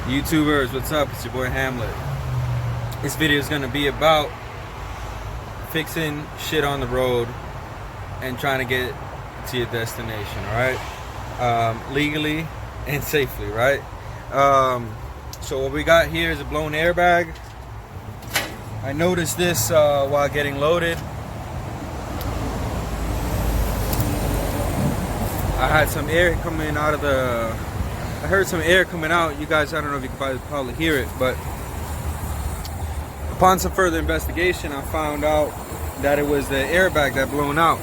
YouTubers, what's up? It's your boy Hamlet. This video is going to be about fixing shit on the road and trying to get to your destination, alright? Legally and safely, right? So what we got here is a blown airbag. I noticed this while getting loaded. I had some air coming out of the... I heard some air coming out. You guys, I don't know if you can probably hear it, but upon some further investigation, I found out that it was the airbag that blown out.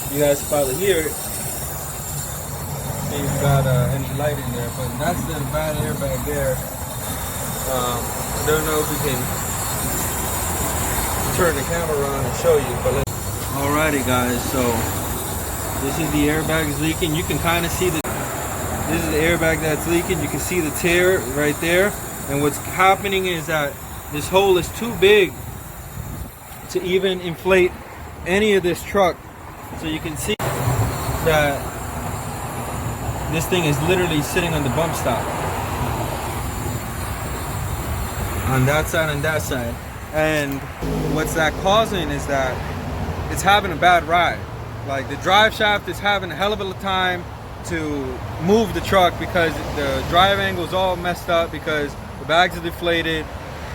You guys can probably hear it. See if you got any light in there, but that's the bad airbag there. I don't know if we can turn the camera around and show you, but alrighty guys, so this is the airbag is leaking. You can kind of see this is the airbag that's leaking. You can see the tear right there. And what's happening is that this hole is too big to even inflate any of this truck. So you can see that this thing is literally sitting on the bump stop. On that side and that side. And what's that causing is that it's having a bad ride. Like the drive shaft is having a hell of a time to move the truck because the drive angle is all messed up because the bags are deflated.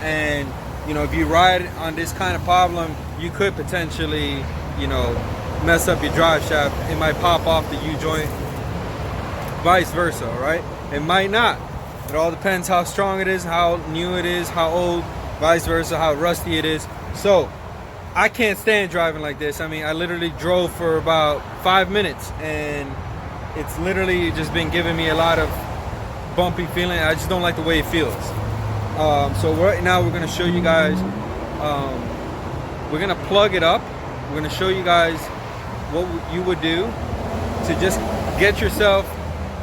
And you know, if you ride on this kind of problem, you could potentially, you know, mess up your drive shaft. It might pop off the U-joint, vice versa, right? It might not. It all depends how strong it is, how new it is, how old, vice versa, how rusty it is. So I can't stand driving like this. I mean, I literally drove for about 5 minutes and it's literally just been giving me a lot of bumpy feeling. I just don't like the way it feels. So right now we're gonna show you guys, we're gonna plug it up. We're gonna show you guys what you would do to just get yourself,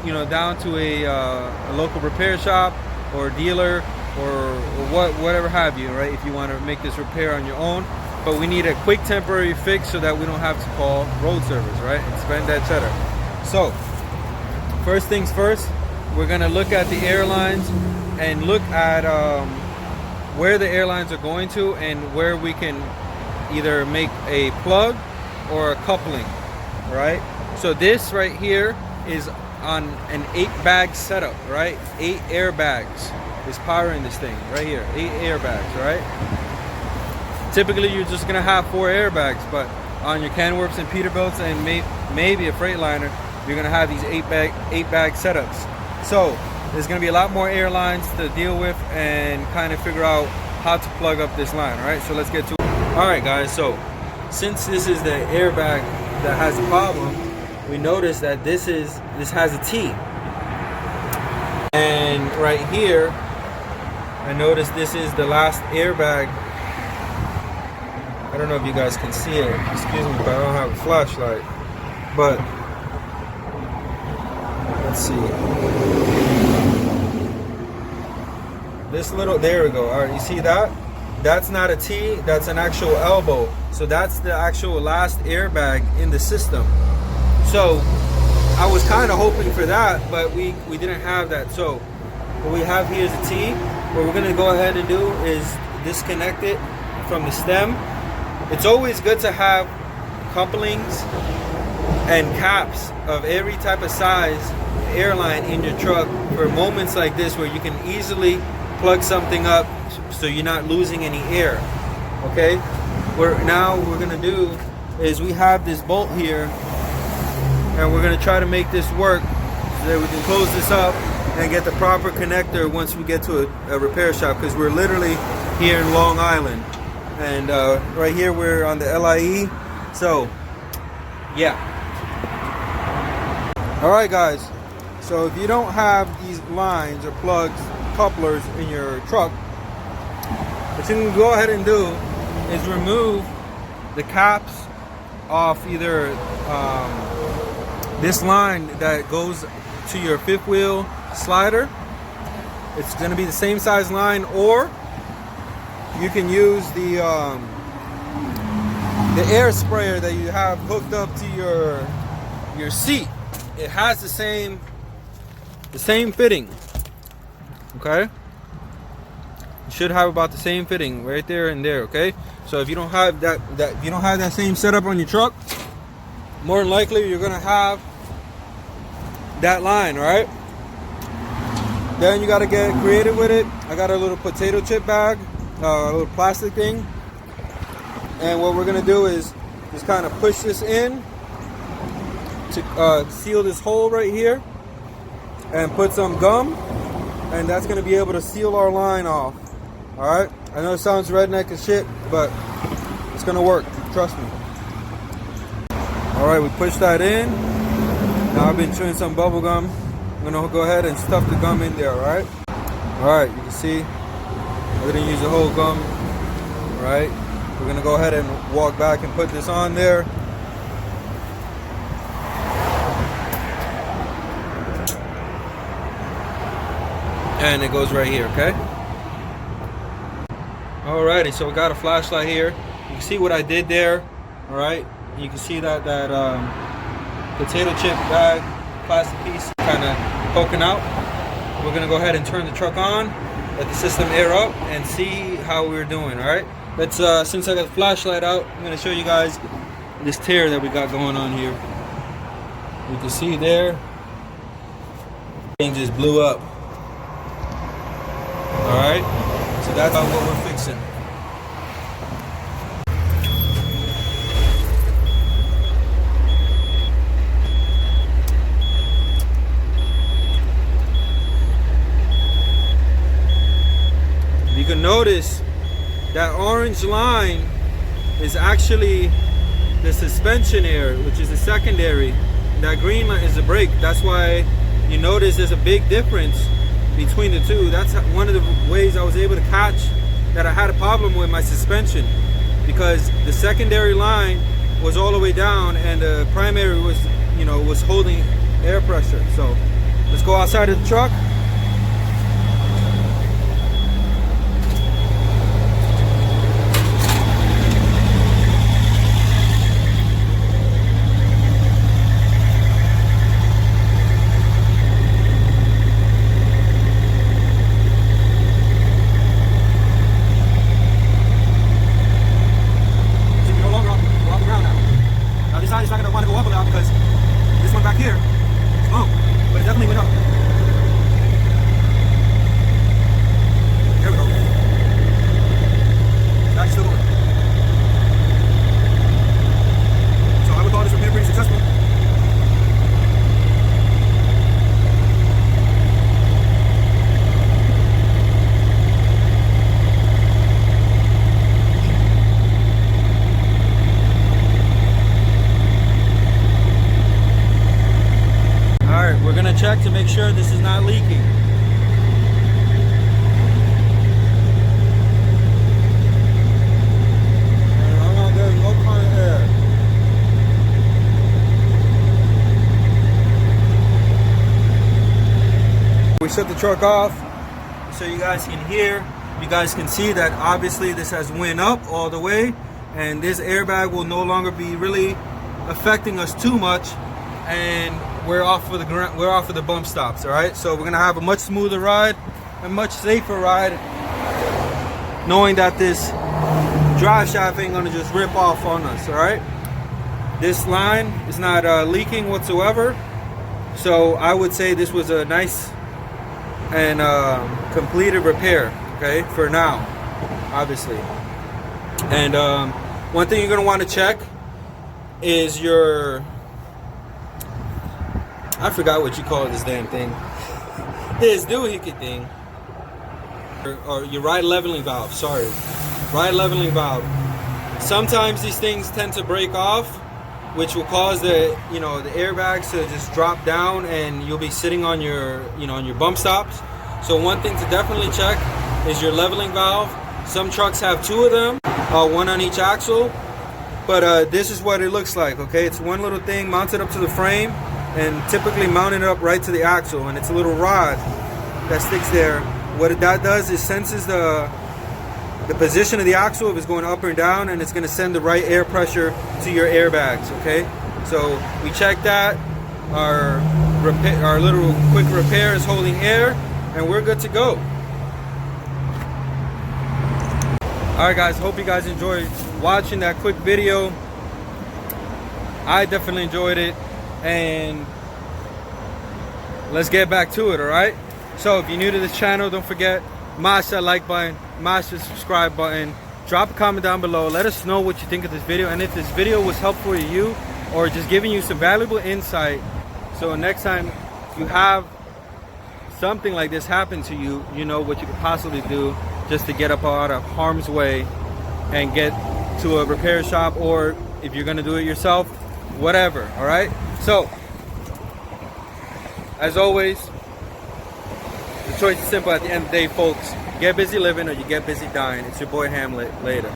you know, down to a local repair shop or dealer or whatever have you, right? If you want to make this repair on your own. But we need a quick temporary fix so that we don't have to call road service, right? And spend that cheddar. So, first things first, we're gonna look at the airlines and look at where the airlines are going to and where we can either make a plug or a coupling, right? So this right here is on an 8-bag setup, right? 8 airbags is powering this thing right here. 8 airbags, right? Typically you're just gonna have 4 airbags, but on your Kenworths and Peterbilts and maybe a Freightliner, you're gonna have these 8-bag setups. So there's gonna be a lot more airlines to deal with and kind of figure out how to plug up this line. All right, so let's get to it. All right guys, so since this is the airbag that has the problem, we notice that this has a T, and right here I noticed this is the last airbag. I don't know if you guys can see it, excuse me, but I don't have a flashlight. But let's see. This little, there we go. All right, you see that? That's not a T, that's an actual elbow. So that's the actual last airbag in the system. So I was kind of hoping for that, but we didn't have that. So what we have here is a T. What we're gonna go ahead and do is disconnect it from the stem. It's always good to have couplings and caps of every type of size airline in your truck for moments like this where you can easily plug something up so you're not losing any air. Okay, now what we're gonna do is we have this bolt here and we're gonna try to make this work so that we can close this up and get the proper connector once we get to a repair shop, because we're literally here in Long Island. And right here we're on the LIE. So yeah, all right guys, so if you don't have these lines or plugs, couplers in your truck, what you can go ahead and do is remove the caps off either this line that goes to your 5th wheel slider. It's going to be the same size line, or you can use the air sprayer that you have hooked up to your seat. It has the same fitting. Okay, you should have about the same fitting right there and there. Okay, so if you don't have that same setup on your truck, more than likely you're gonna have that line, right? Then you got to get creative with it. I got a little potato chip bag, a little plastic thing, and what we're gonna do is just kind of push this in to seal this hole right here, and put some gum, and that's gonna be able to seal our line off. All right, I know it sounds redneck as shit, but it's gonna work, trust me. All right, we pushed that in. Now I've been chewing some bubble gum. I'm gonna go ahead and stuff the gum in there, all right? All right, you can see we're gonna use the whole gum, all right? We're gonna go ahead and walk back and put this on there. And it goes right here, okay? Alrighty, so we got a flashlight here. You can see what I did there, all right? You can see that potato chip bag, plastic piece kind of poking out. We're gonna go ahead and turn the truck on, let the system air up, and see how we're doing. All right, let's since I got the flashlight out, I'm gonna show you guys this tear that we got going on here. You can see there, thing just blew up. All right, so that's what we're fixing. You can notice that orange line is actually the suspension air, which is the secondary. That green line is the brake. That's why you notice there's a big difference between the two. That's one of the ways I was able to catch that I had a problem with my suspension, because the secondary line was all the way down and the primary was, was holding air pressure. So let's go outside of the truck. It's not going to want to go up a lot because this one back here is low, but it definitely went up. There we go. That's still going. So I would call this repair pretty successful. We're gonna check to make sure this is not leaking. There's no kind of air. We shut the truck off so you guys can hear. You guys can see that obviously this has went up all the way, and this airbag will no longer be really affecting us too much, and we're off for the ground. We're off for the bump stops. All right, so we're gonna have a much smoother ride, a much safer ride, knowing that this drive shaft ain't gonna just rip off on us. All right, this line is not leaking whatsoever, so I would say this was a nice and completed repair. Okay, for now, obviously. And one thing you're gonna want to check is your, I forgot what you call this damn thing. This doohickey thing. Or your ride leveling valve, sorry. Ride leveling valve. Sometimes these things tend to break off, which will cause the airbags to just drop down, and you'll be sitting on your, on your bump stops. So one thing to definitely check is your leveling valve. Some trucks have two of them, one on each axle. But this is what it looks like, okay? It's one little thing mounted up to the frame, and typically mounted up right to the axle, and it's a little rod that sticks there. What that does is senses the position of the axle, if it's going up or down, and it's going to send the right air pressure to your airbags. Okay, so we checked that. Our little quick repair is holding air, and we're good to go. Alright guys, hope you guys enjoyed watching that quick video. I definitely enjoyed it, and let's get back to it, alright? So if you're new to this channel, don't forget, smash that like button, smash the subscribe button, drop a comment down below, let us know what you think of this video, and if this video was helpful to you or just giving you some valuable insight, so next time you have something like this happen to you, you know what you could possibly do just to get up out of harm's way and get to a repair shop, or if you're gonna do it yourself, whatever. All right, so as always, the choice is simple at the end of the day, folks. Get busy living or you get busy dying. It's your boy Hamlet. Later.